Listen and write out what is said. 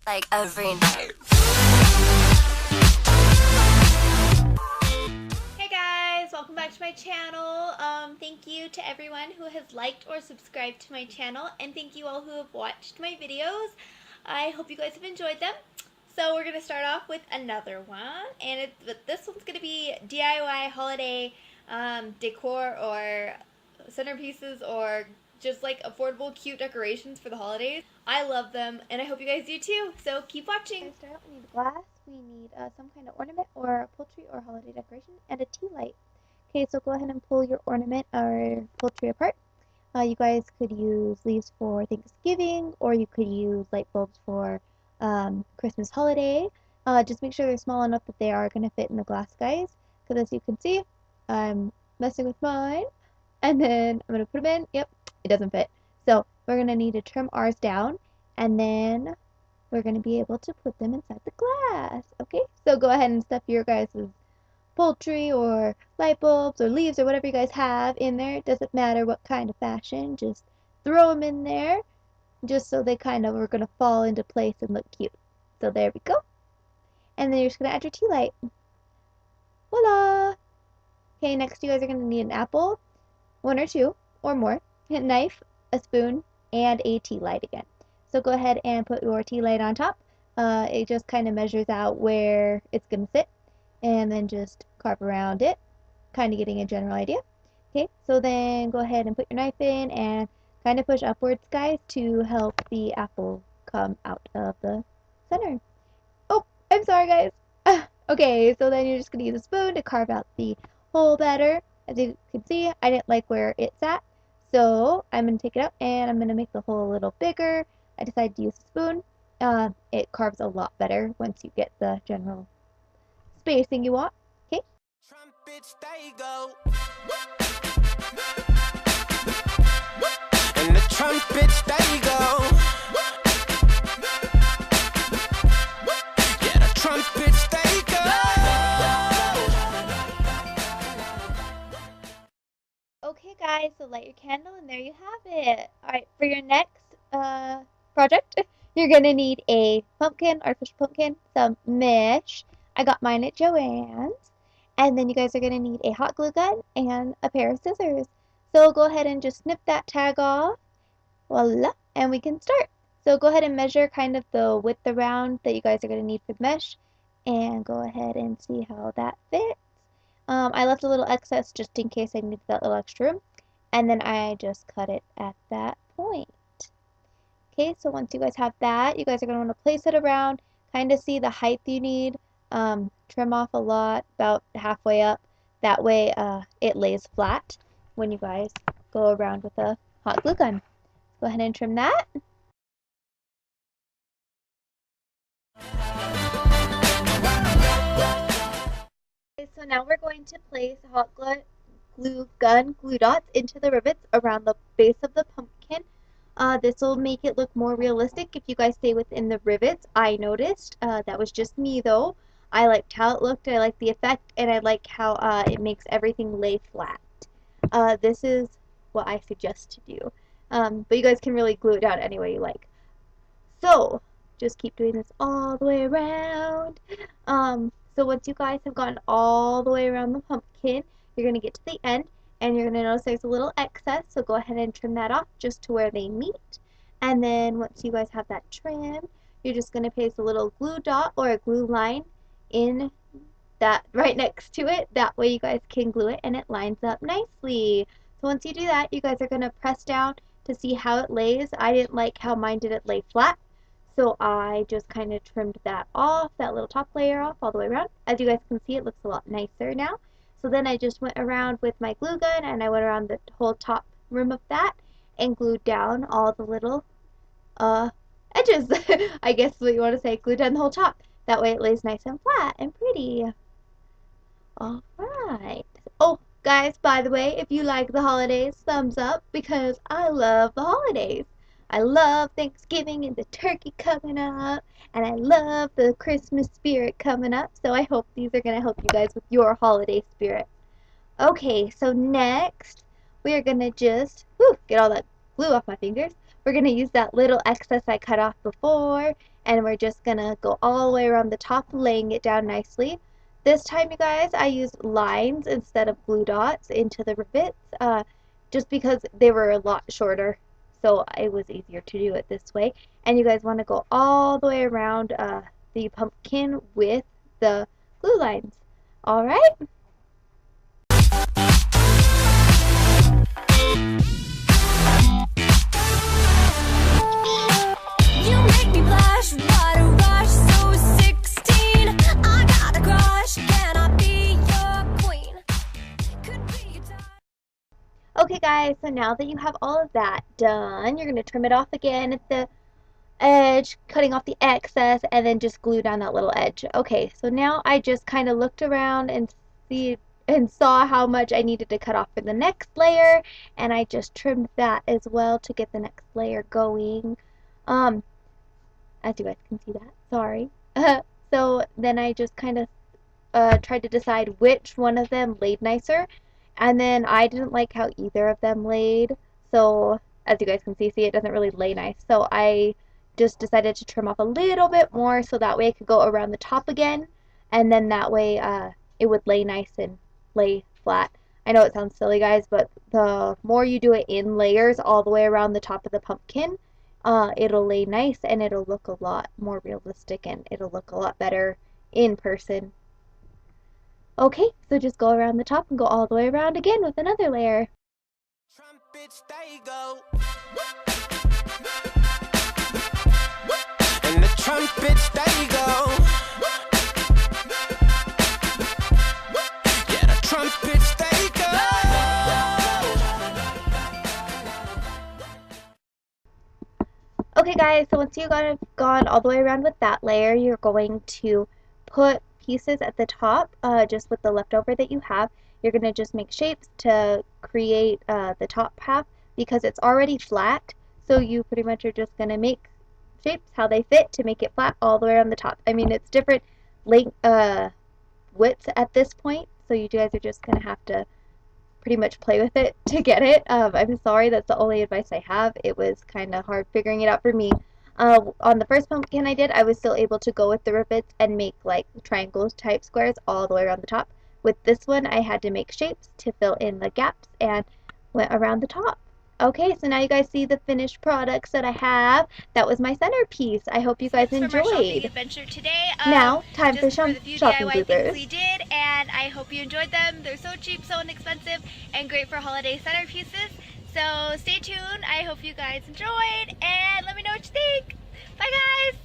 like every night. Hey guys, welcome back to my channel. Thank you to everyone who has liked or subscribed to my channel, and thank you all who have watched my videos. I hope you guys have enjoyed them. So we're gonna start off with another one, and this one's gonna be DIY holiday decor or centerpieces or just like affordable, cute decorations for the holidays. I love them, and I hope you guys do too. So keep watching. To start out, we need glass. We need some kind of ornament or poultry or holiday decoration, and a tea light. Okay, so go ahead and pull your ornament or poultry apart. You guys could use leaves for Thanksgiving, or you could use light bulbs for Christmas holiday. Just make sure they're small enough that they are going to fit in the glass, guys. Because as you can see, I'm messing with mine. And then I'm going to put them in. Yep, it doesn't fit. So we're going to need to trim ours down. And then we're going to be able to put them inside the glass. Okay, so go ahead and stuff your guys' poultry or light bulbs or leaves or whatever you guys have in there. It doesn't matter what kind of fashion. Just throw them in there just so they kind of are going to fall into place and look cute. So there we go. And then you're just going to add your tea light. Voila! Okay, next you guys are going to need an apple, one or two or more, a knife, a spoon, and a tea light again. So go ahead and put your tea light on top. It just kind of measures out where it's going to sit, and then just carve around it, kind of getting a general idea. Okay, so then go ahead and put your knife in and kind of push upwards, guys, to help the apple come out of the center. Oh, I'm sorry, guys. Okay, so then you're just going to use a spoon to carve out the hole better. As you can see, I didn't like where it's at, so I'm going to take it out and I'm going to make the hole a little bigger. I decided to use a spoon. It carves a lot better once you get the general spacing you want. Okay. Trumpets, they go. And the trumpets, they go. Yeah, the trumpets, they go. Okay, guys, so light your candle, and there you have it. Alright, for your next project, you're going to need a pumpkin, artificial pumpkin, some mesh. I got mine at Joann's. And then you guys are going to need a hot glue gun and a pair of scissors. So go ahead and just snip that tag off. Voila, and we can start. So go ahead and measure kind of the width around that you guys are going to need for the mesh. And go ahead and see how that fits. I left a little excess just in case I needed that little extra room. And then I just cut it at that point. Okay, so once you guys have that, you guys are going to want to place it around, kind of see the height you need. Trim off a lot, about halfway up. That way it lays flat when you guys go around with a hot glue gun. Go ahead and trim that. Okay, so now we're going to place hot glue gun glue dots into the rivets around the base of the pumpkin. This will make it look more realistic if you guys stay within the rivets. I noticed. That was just me though. I liked how it looked, I liked the effect, and I like how it makes everything lay flat. This is what I suggest to do. But you guys can really glue it down any way you like. So, just keep doing this all the way around. So once you guys have gotten all the way around the pumpkin, you're going to get to the end, and you're going to notice there's a little excess, so go ahead and trim that off just to where they meet. And then once you guys have that trimmed, you're just going to place a little glue dot or a glue line in that right next to it. That way you guys can glue it and it lines up nicely. So once you do that, you guys are going to press down to see how it lays. I didn't like how mine didn't lay flat, so I just kind of trimmed that off, that little top layer off all the way around. As you guys can see, it looks a lot nicer now. So then I just went around with my glue gun and I went around the whole top rim of that and glued down all the little edges. I guess what you want to say, glued down the whole top. That way it lays nice and flat and pretty. Alright. Oh, guys, by the way, if you like the holidays, thumbs up, because I love the holidays. I love Thanksgiving and the turkey coming up, and I love the Christmas spirit coming up, so I hope these are going to help you guys with your holiday spirit. Okay, so next, we are going to just get all that glue off my fingers. we're going to use that little excess I cut off before, and we're just going to go all the way around the top, laying it down nicely. This time, you guys, I used lines instead of glue dots into the rivets, just because they were a lot shorter, so it was easier to do it this way. And you guys want to go all the way around the pumpkin with the glue lines. All right? You make me blush, what a rush, so 16. I got a crush, can I be your queen? Could be your time. Okay, guys, so now that you have all of that done, you're going to trim it off again at the edge, cutting off the excess, and then just glue down that little edge. Okay, so now I just kind of looked around and saw how much I needed to cut off for the next layer, and I just trimmed that as well to get the next layer going. As you guys can see that, sorry. So then I just kind of tried to decide which one of them laid nicer, and then I didn't like how either of them laid, so as you guys can see, it doesn't really lay nice. So I just decided to trim off a little bit more so that way I could go around the top again, and then that way it would lay nice and lay flat. I know it sounds silly, guys, but the more you do it in layers all the way around the top of the pumpkin, it'll lay nice and it'll look a lot more realistic and it'll look a lot better in person. Okay, so just go around the top and go all the way around again with another layer. Trumpets, they go. And the trumpets, they go. Yeah, the trumpets, they go. Okay, guys, so once you've gone all the way around with that layer, you're going to put pieces at the top, just with the leftover that you have. You're going to just make shapes to create the top half because it's already flat, so you pretty much are just going to make shapes how they fit to make it flat all the way around the top. I mean, it's different length, widths at this point, so you guys are just going to have to pretty much play with it to get it. I'm sorry, that's the only advice I have. It was kind of hard figuring it out for me. On the first pumpkin I did, I was still able to go with the rivets and make like triangle type squares all the way around the top. With this one, I had to make shapes to fill in the gaps and went around the top. Okay, so now you guys see the finished products that I have. That was my centerpiece. I hope you guys Thanks for my shopping enjoyed. adventure today. Now, time for Just for some the few shopping DIY things bloopers. we did, and I hope you enjoyed them. They're so cheap, so inexpensive, and great for holiday centerpieces. So stay tuned. I hope you guys enjoyed, and let me know what you think. Bye, guys!